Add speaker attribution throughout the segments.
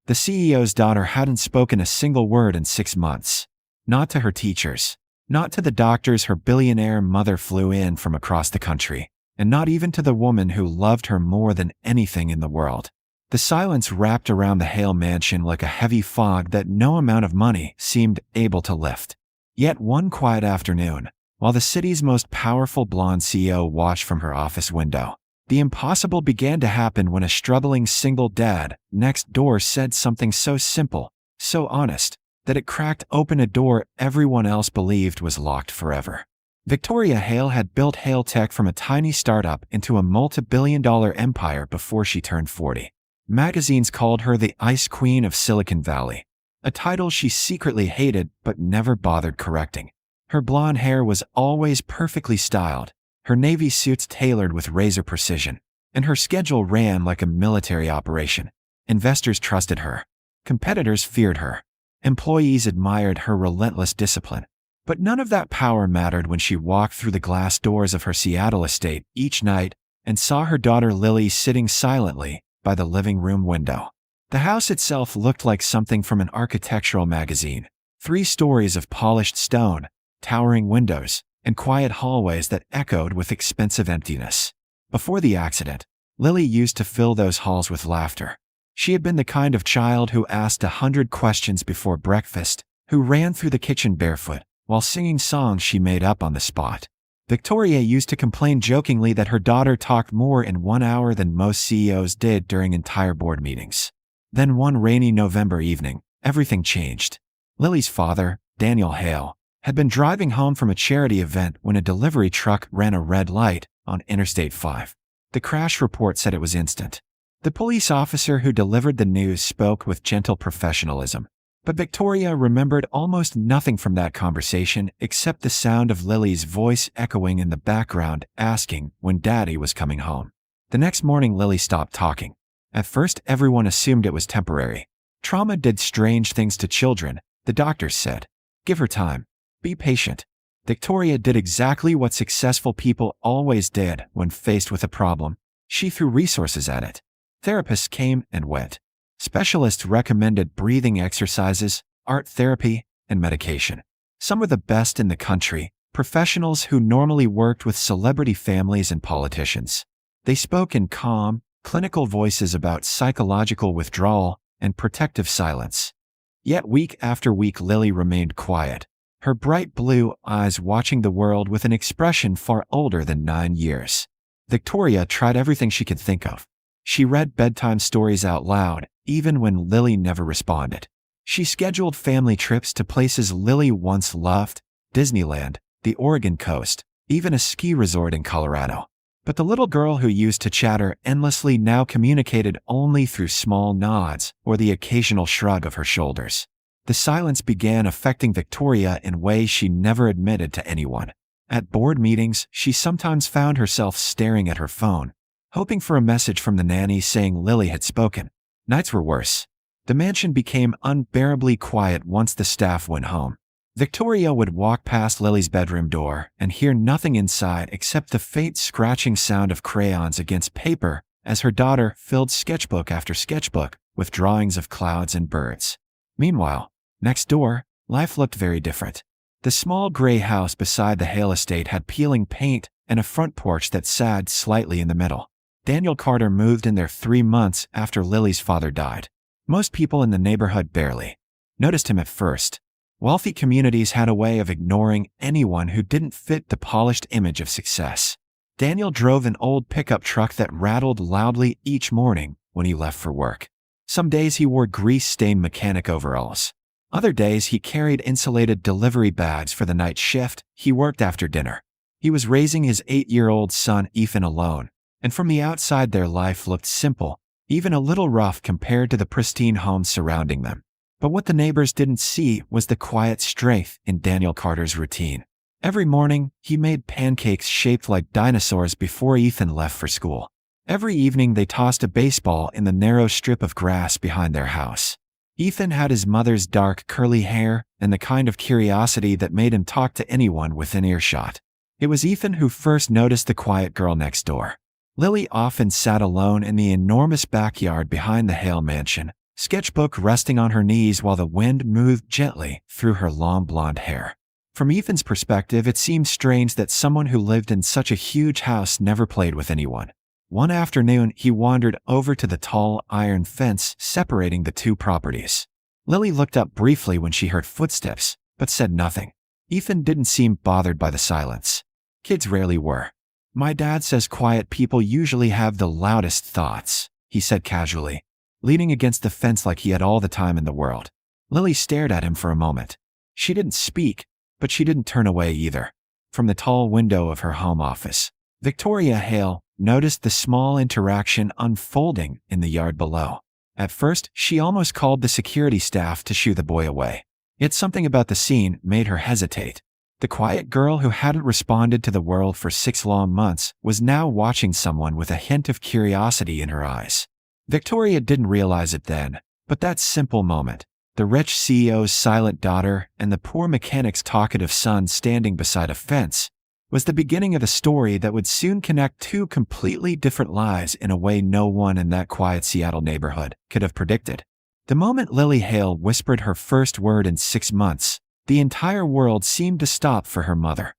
Speaker 1: The CEO's daughter hadn't spoken a single word in 6 months. Not to her teachers. Not to the doctors her billionaire mother flew in from across the country. And not even to the woman who loved her more than anything in the world. The silence wrapped around the Hale mansion like a heavy fog that no amount of money seemed able to lift. Yet one quiet afternoon, while the city's most powerful blonde CEO watched from her office window, the impossible began to happen when a struggling single dad next door said something so simple, so honest, that it cracked open a door everyone else believed was locked forever. Victoria Hale had built Hale Tech from a tiny startup into a multi-billion-dollar empire before she turned 40. Magazines called her the Ice Queen of Silicon Valley, a title she secretly hated but never bothered correcting. Her blonde hair was always perfectly styled, her navy suits tailored with razor precision, and her schedule ran like a military operation. Investors trusted her. Competitors feared her. Employees admired her relentless discipline. But none of that power mattered when she walked through the glass doors of her Seattle estate each night and saw her daughter Lily sitting silently by the living room window. The house itself looked like something from an architectural magazine. 3 stories of polished stone, towering windows, and quiet hallways that echoed with expensive emptiness. Before the accident, Lily used to fill those halls with laughter. She had been the kind of child who asked 100 questions before breakfast, who ran through the kitchen barefoot, while singing songs she made up on the spot. Victoria used to complain jokingly that her daughter talked more in 1 hour than most CEOs did during entire board meetings. Then one rainy November evening, everything changed. Lily's father, Daniel Hale, had been driving home from a charity event when a delivery truck ran a red light on Interstate 5. The crash report said it was instant. The police officer who delivered the news spoke with gentle professionalism. But Victoria remembered almost nothing from that conversation except the sound of Lily's voice echoing in the background asking when Daddy was coming home. The next morning Lily stopped talking. At first everyone assumed it was temporary. Trauma did strange things to children, the doctors said. Give her time. Be patient. Victoria did exactly what successful people always did when faced with a problem. She threw resources at it. Therapists came and went. Specialists recommended breathing exercises, art therapy, and medication. Some were the best in the country, professionals who normally worked with celebrity families and politicians. They spoke in calm, clinical voices about psychological withdrawal and protective silence. Yet week after week Lily remained quiet, her bright blue eyes watching the world with an expression far older than 9 years. Victoria tried everything she could think of. She read bedtime stories out loud, even when Lily never responded. She scheduled family trips to places Lily once loved, Disneyland, the Oregon coast, even a ski resort in Colorado. But the little girl who used to chatter endlessly now communicated only through small nods or the occasional shrug of her shoulders. The silence began affecting Victoria in ways she never admitted to anyone. At board meetings, she sometimes found herself staring at her phone, hoping for a message from the nanny saying Lily had spoken. Nights were worse. The mansion became unbearably quiet once the staff went home. Victoria would walk past Lily's bedroom door and hear nothing inside except the faint scratching sound of crayons against paper as her daughter filled sketchbook after sketchbook with drawings of clouds and birds. Meanwhile, next door, life looked very different. The small gray house beside the Hale estate had peeling paint and a front porch that sagged slightly in the middle. Daniel Carter moved in there 3 months after Lily's father died. Most people in the neighborhood barely noticed him at first. Wealthy communities had a way of ignoring anyone who didn't fit the polished image of success. Daniel drove an old pickup truck that rattled loudly each morning when he left for work. Some days he wore grease-stained mechanic overalls. Other days he carried insulated delivery bags for the night shift he worked after dinner. He was raising his 8-year-old son Ethan alone, and from the outside their life looked simple, even a little rough compared to the pristine homes surrounding them. But what the neighbors didn't see was the quiet strength in Daniel Carter's routine. Every morning, he made pancakes shaped like dinosaurs before Ethan left for school. Every evening they tossed a baseball in the narrow strip of grass behind their house. Ethan had his mother's dark curly hair and the kind of curiosity that made him talk to anyone within earshot. It was Ethan who first noticed the quiet girl next door. Lily often sat alone in the enormous backyard behind the Hale mansion, sketchbook resting on her knees while the wind moved gently through her long blonde hair. From Ethan's perspective, it seemed strange that someone who lived in such a huge house never played with anyone. One afternoon, he wandered over to the tall iron fence separating the two properties. Lily looked up briefly when she heard footsteps, but said nothing. Ethan didn't seem bothered by the silence. Kids rarely were. "My dad says quiet people usually have the loudest thoughts," he said casually, leaning against the fence like he had all the time in the world. Lily stared at him for a moment. She didn't speak, but she didn't turn away either. From the tall window of her home office, Victoria Hale noticed the small interaction unfolding in the yard below. At first, she almost called the security staff to shoo the boy away. Yet something about the scene made her hesitate. The quiet girl who hadn't responded to the world for 6 long months was now watching someone with a hint of curiosity in her eyes. Victoria didn't realize it then, but that simple moment, the rich CEO's silent daughter and the poor mechanic's talkative son standing beside a fence, was the beginning of a story that would soon connect two completely different lives in a way no one in that quiet Seattle neighborhood could have predicted. The moment Lily Hale whispered her first word in 6 months, the entire world seemed to stop for her mother.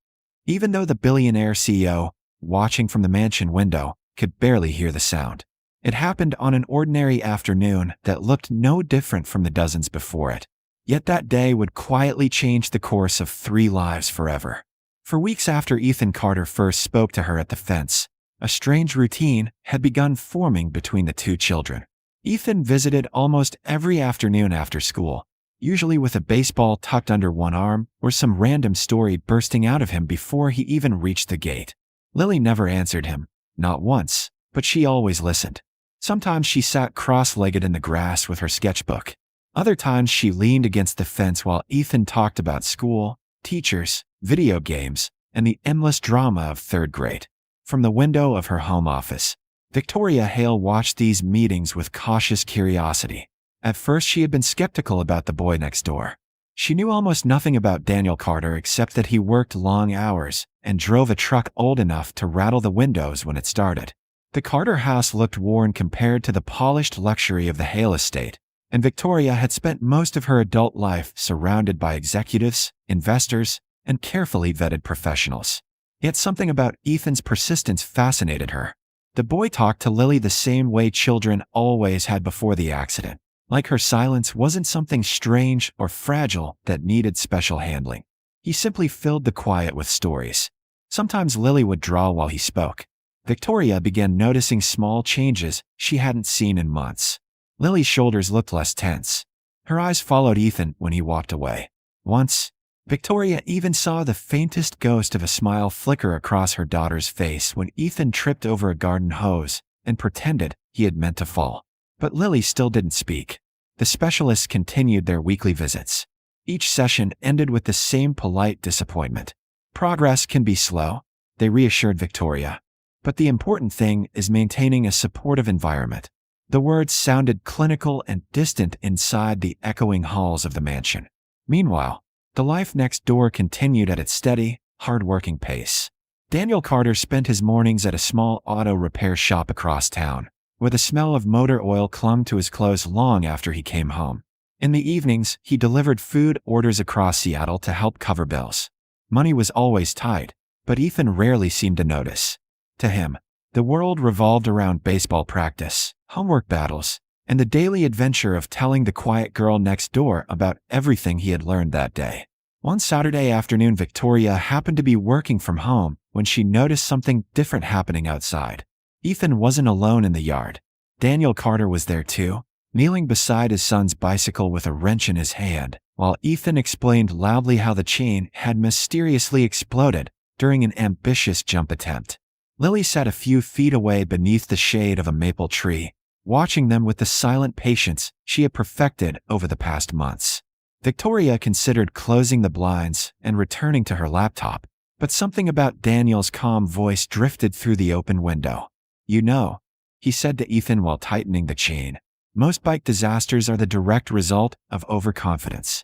Speaker 1: Even though the billionaire CEO, watching from the mansion window, could barely hear the sound. It happened on an ordinary afternoon that looked no different from the dozens before it. Yet that day would quietly change the course of 3 lives forever. For weeks after Ethan Carter first spoke to her at the fence, a strange routine had begun forming between the two children. Ethan visited almost every afternoon after school, usually with a baseball tucked under one arm or some random story bursting out of him before he even reached the gate. Lily never answered him, not once, but she always listened. Sometimes she sat cross-legged in the grass with her sketchbook. Other times she leaned against the fence while Ethan talked about school, teachers, video games, and the endless drama of 3rd grade. From the window of her home office, Victoria Hale watched these meetings with cautious curiosity. At first, she had been skeptical about the boy next door. She knew almost nothing about Daniel Carter except that he worked long hours and drove a truck old enough to rattle the windows when it started. The Carter house looked worn compared to the polished luxury of the Hale estate, and Victoria had spent most of her adult life surrounded by executives, investors, and carefully vetted professionals. Yet something about Ethan's persistence fascinated her. The boy talked to Lily the same way children always had before the accident. Like her silence wasn't something strange or fragile that needed special handling. He simply filled the quiet with stories. Sometimes Lily would draw while he spoke. Victoria began noticing small changes she hadn't seen in months. Lily's shoulders looked less tense. Her eyes followed Ethan when he walked away. Once, Victoria even saw the faintest ghost of a smile flicker across her daughter's face when Ethan tripped over a garden hose and pretended he had meant to fall. But Lily still didn't speak. The specialists continued their weekly visits. Each session ended with the same polite disappointment. "Progress can be slow," they reassured Victoria. "But the important thing is maintaining a supportive environment." The words sounded clinical and distant inside the echoing halls of the mansion. Meanwhile, the life next door continued at its steady, hard-working pace. Daniel Carter spent his mornings at a small auto repair shop across town, where the smell of motor oil clung to his clothes long after he came home. In the evenings, he delivered food orders across Seattle to help cover bills. Money was always tight, but Ethan rarely seemed to notice. To him, the world revolved around baseball practice, homework battles, and the daily adventure of telling the quiet girl next door about everything he had learned that day. One Saturday afternoon, Victoria happened to be working from home when she noticed something different happening outside. Ethan wasn't alone in the yard. Daniel Carter was there too, kneeling beside his son's bicycle with a wrench in his hand, while Ethan explained loudly how the chain had mysteriously exploded during an ambitious jump attempt. Lily sat a few feet away beneath the shade of a maple tree, watching them with the silent patience she had perfected over the past months. Victoria considered closing the blinds and returning to her laptop, but something about Daniel's calm voice drifted through the open window. "You know," he said to Ethan while tightening the chain, "most bike disasters are the direct result of overconfidence."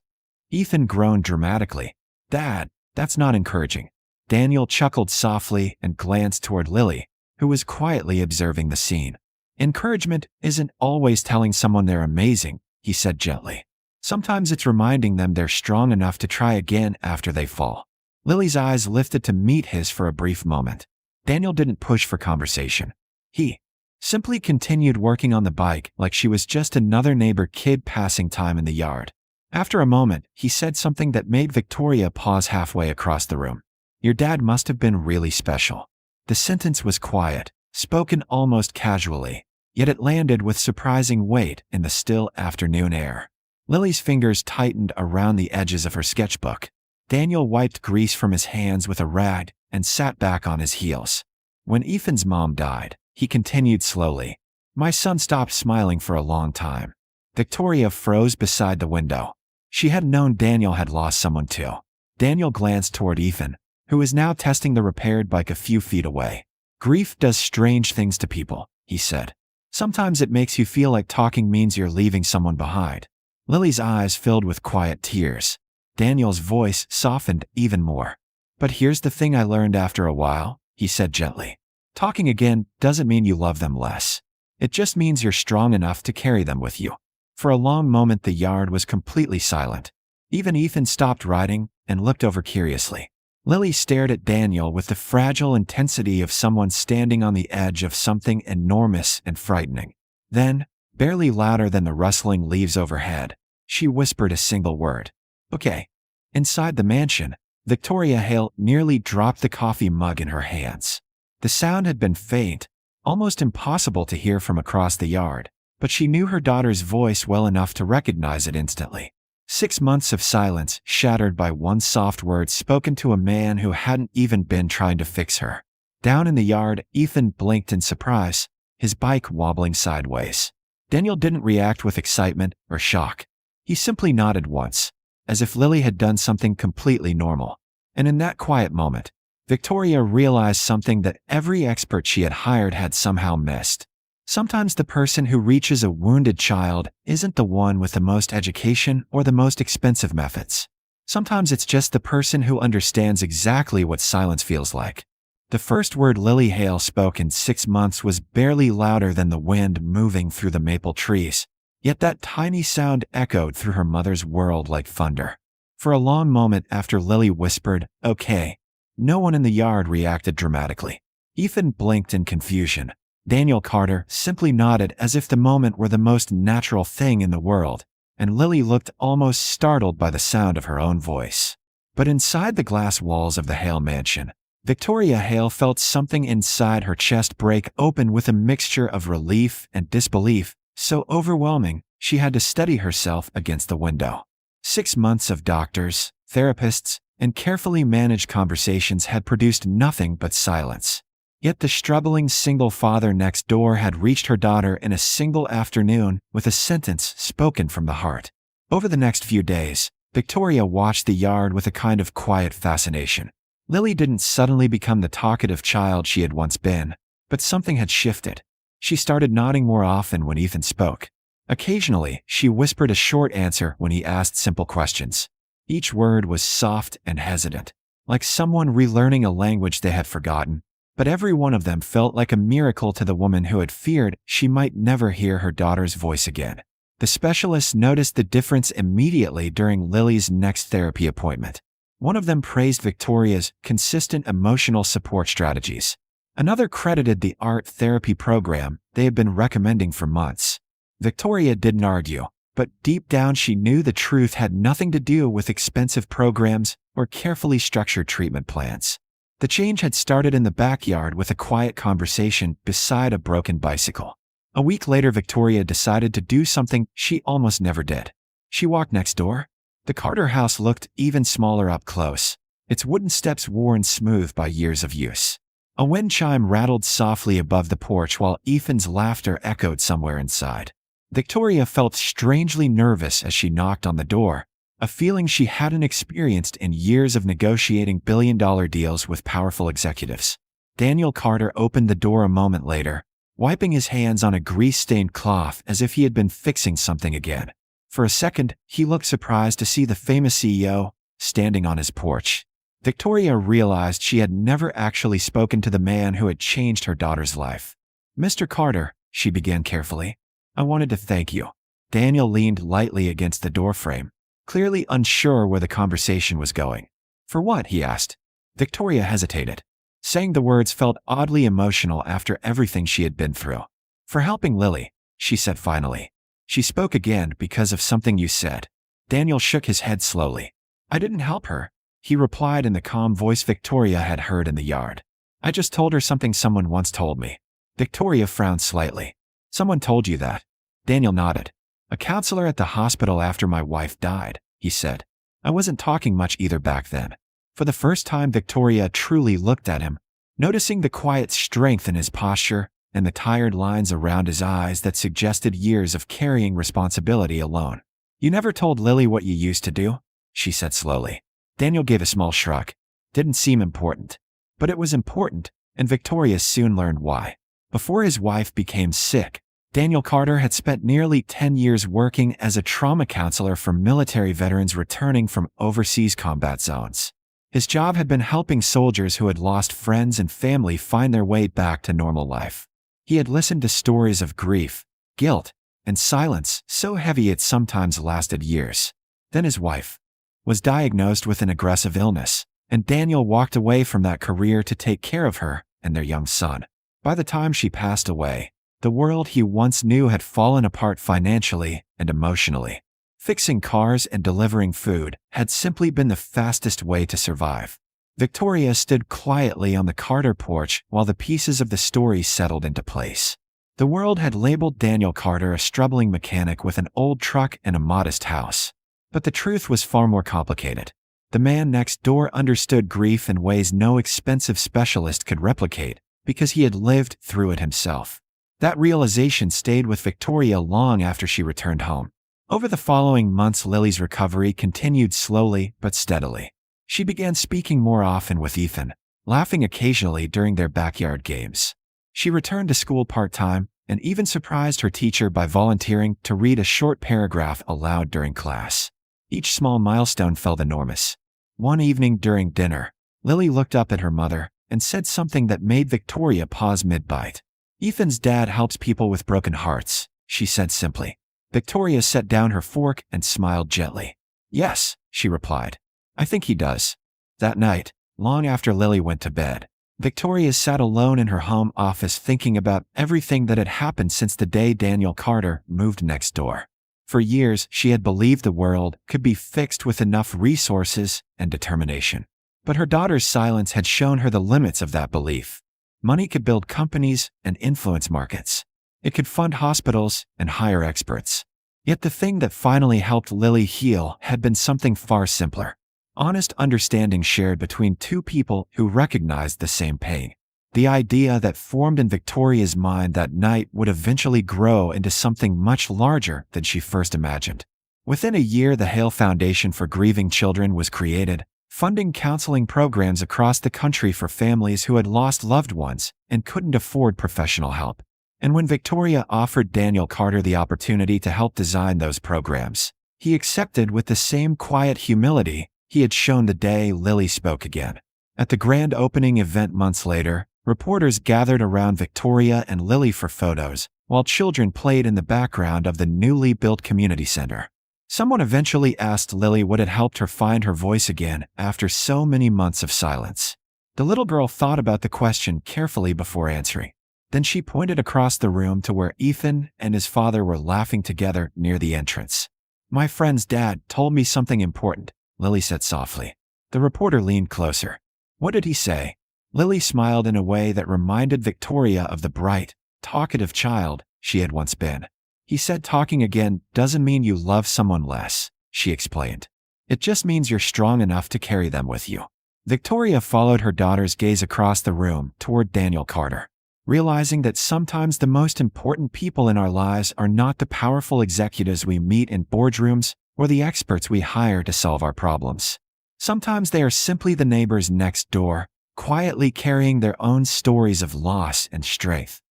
Speaker 1: Ethan groaned dramatically. "Dad, that's not encouraging." Daniel chuckled softly and glanced toward Lily, who was quietly observing the scene. Encouragement isn't always telling someone they're amazing, he said gently. Sometimes it's reminding them they're strong enough to try again after they fall. Lily's eyes lifted to meet his for a brief moment. Daniel didn't push for conversation. He simply continued working on the bike like she was just another neighbor kid passing time in the yard. After a moment, he said something that made Victoria pause halfway across the room. Your dad must have been really special. The sentence was quiet, spoken almost casually, yet it landed with surprising weight in the still afternoon air. Lily's fingers tightened around the edges of her sketchbook. Daniel wiped grease from his hands with a rag and sat back on his heels. When Ethan's mom died, he continued slowly. My son stopped smiling for a long time. Victoria froze beside the window. She had known Daniel had lost someone too. Daniel glanced toward Ethan, who was now testing the repaired bike a few feet away. Grief does strange things to people, he said. Sometimes it makes you feel like talking means you're leaving someone behind. Lily's eyes filled with quiet tears. Daniel's voice softened even more. But here's the thing I learned after a while, he said gently. Talking again doesn't mean you love them less. It just means you're strong enough to carry them with you. For a long moment the yard was completely silent. Even Ethan stopped riding and looked over curiously. Lily stared at Daniel with the fragile intensity of someone standing on the edge of something enormous and frightening. Then, barely louder than the rustling leaves overhead, she whispered a single word. Okay. Inside the mansion, Victoria Hale nearly dropped the coffee mug in her hands. The sound had been faint, almost impossible to hear from across the yard, but she knew her daughter's voice well enough to recognize it instantly. 6 months of silence shattered by one soft word spoken to a man who hadn't even been trying to fix her. Down in the yard, Ethan blinked in surprise, his bike wobbling sideways. Daniel didn't react with excitement or shock. He simply nodded once, as if Lily had done something completely normal. And in that quiet moment, Victoria realized something that every expert she had hired had somehow missed. Sometimes the person who reaches a wounded child isn't the one with the most education or the most expensive methods. Sometimes it's just the person who understands exactly what silence feels like. The first word Lily Hale spoke in 6 months was barely louder than the wind moving through the maple trees, yet that tiny sound echoed through her mother's world like thunder. For a long moment after Lily whispered, "Okay," no one in the yard reacted dramatically. Ethan blinked in confusion. Daniel Carter simply nodded as if the moment were the most natural thing in the world, and Lily looked almost startled by the sound of her own voice. But inside the glass walls of the Hale mansion, Victoria Hale felt something inside her chest break open with a mixture of relief and disbelief, so overwhelming she had to steady herself against the window. 6 months of doctors, therapists, and carefully managed conversations had produced nothing but silence. Yet the struggling single father next door had reached her daughter in a single afternoon with a sentence spoken from the heart. Over the next few days, Victoria watched the yard with a kind of quiet fascination. Lily didn't suddenly become the talkative child she had once been, but something had shifted. She started nodding more often when Ethan spoke. Occasionally, she whispered a short answer when he asked simple questions. Each word was soft and hesitant, like someone relearning a language they had forgotten. But every one of them felt like a miracle to the woman who had feared she might never hear her daughter's voice again. The specialists noticed the difference immediately during Lily's next therapy appointment. One of them praised Victoria's consistent emotional support strategies. Another credited the art therapy program they had been recommending for months. Victoria didn't argue, but deep down she knew the truth had nothing to do with expensive programs or carefully structured treatment plans. The change had started in the backyard with a quiet conversation beside a broken bicycle. A week later, Victoria decided to do something she almost never did. She walked next door. The Carter house looked even smaller up close, its wooden steps worn smooth by years of use. A wind chime rattled softly above the porch while Ethan's laughter echoed somewhere inside. Victoria felt strangely nervous as she knocked on the door, a feeling she hadn't experienced in years of negotiating billion-dollar deals with powerful executives. Daniel Carter opened the door a moment later, wiping his hands on a grease-stained cloth as if he had been fixing something again. For a second, he looked surprised to see the famous CEO standing on his porch. Victoria realized she had never actually spoken to the man who had changed her daughter's life. "Mr. Carter," she began carefully. "I wanted to thank you." Daniel leaned lightly against the doorframe, clearly unsure where the conversation was going. "For what?" he asked. Victoria hesitated. Saying the words felt oddly emotional after everything she had been through. "For helping Lily," she said finally. "She spoke again because of something you said." Daniel shook his head slowly. "I didn't help her," he replied in the calm voice Victoria had heard in the yard. "I just told her something someone once told me." Victoria frowned slightly. "Someone told you that?" Daniel nodded. "A counselor at the hospital after my wife died," he said. I wasn't talking much either back then. For the first time, Victoria truly looked at him, noticing the quiet strength in his posture and the tired lines around his eyes that suggested years of carrying responsibility alone. "You never told Lily what you used to do?" she said slowly. Daniel gave a small shrug. Didn't seem important. But it was important, and Victoria soon learned why. Before his wife became sick, Daniel Carter had spent nearly 10 years working as a trauma counselor for military veterans returning from overseas combat zones. His job had been helping soldiers who had lost friends and family find their way back to normal life. He had listened to stories of grief, guilt, and silence so heavy it sometimes lasted years. Then his wife was diagnosed with an aggressive illness, and Daniel walked away from that career to take care of her and their young son. By the time she passed away, the world he once knew had fallen apart financially and emotionally. Fixing cars and delivering food had simply been the fastest way to survive. Victoria stood quietly on the Carter porch while the pieces of the story settled into place. The world had labeled Daniel Carter a struggling mechanic with an old truck and a modest house. But the truth was far more complicated. The man next door understood grief in ways no expensive specialist could replicate because he had lived through it himself. That realization stayed with Victoria long after she returned home. Over the following months, Lily's recovery continued slowly but steadily. She began speaking more often with Ethan, laughing occasionally during their backyard games. She returned to school part-time and even surprised her teacher by volunteering to read a short paragraph aloud during class. Each small milestone felt enormous. One evening during dinner, Lily looked up at her mother and said something that made Victoria pause mid-bite. "Ethan's dad helps people with broken hearts," she said simply. Victoria set down her fork and smiled gently. "Yes," she replied. "I think he does." That night, long after Lily went to bed, Victoria sat alone in her home office thinking about everything that had happened since the day Daniel Carter moved next door. For years, she had believed the world could be fixed with enough resources and determination. But her daughter's silence had shown her the limits of that belief. Money could build companies and influence markets. It could fund hospitals and hire experts. Yet the thing that finally helped Lily heal had been something far simpler. Honest understanding shared between two people who recognized the same pain. The idea that formed in Victoria's mind that night would eventually grow into something much larger than she first imagined. Within a year, the Hale Foundation for Grieving Children was created, funding counseling programs across the country for families who had lost loved ones and couldn't afford professional help. And when Victoria offered Daniel Carter the opportunity to help design those programs, he accepted with the same quiet humility he had shown the day Lily spoke again. At the grand opening event months later, reporters gathered around Victoria and Lily for photos, while children played in the background of the newly built community center. Someone eventually asked Lily what had helped her find her voice again after so many months of silence. The little girl thought about the question carefully before answering. Then she pointed across the room to where Ethan and his father were laughing together near the entrance. "My friend's dad told me something important," Lily said softly. The reporter leaned closer. "What did he say?" Lily smiled in a way that reminded Victoria of the bright, talkative child she had once been. "He said talking again doesn't mean you love someone less," she explained. "It just means you're strong enough to carry them with you." Victoria followed her daughter's gaze across the room toward Daniel Carter, realizing that sometimes the most important people in our lives are not the powerful executives we meet in boardrooms or the experts we hire to solve our problems. Sometimes they are simply the neighbors next door, quietly carrying their own stories of loss and strength,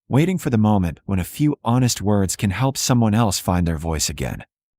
Speaker 1: waiting for the moment when a few honest words can help someone else find their voice again.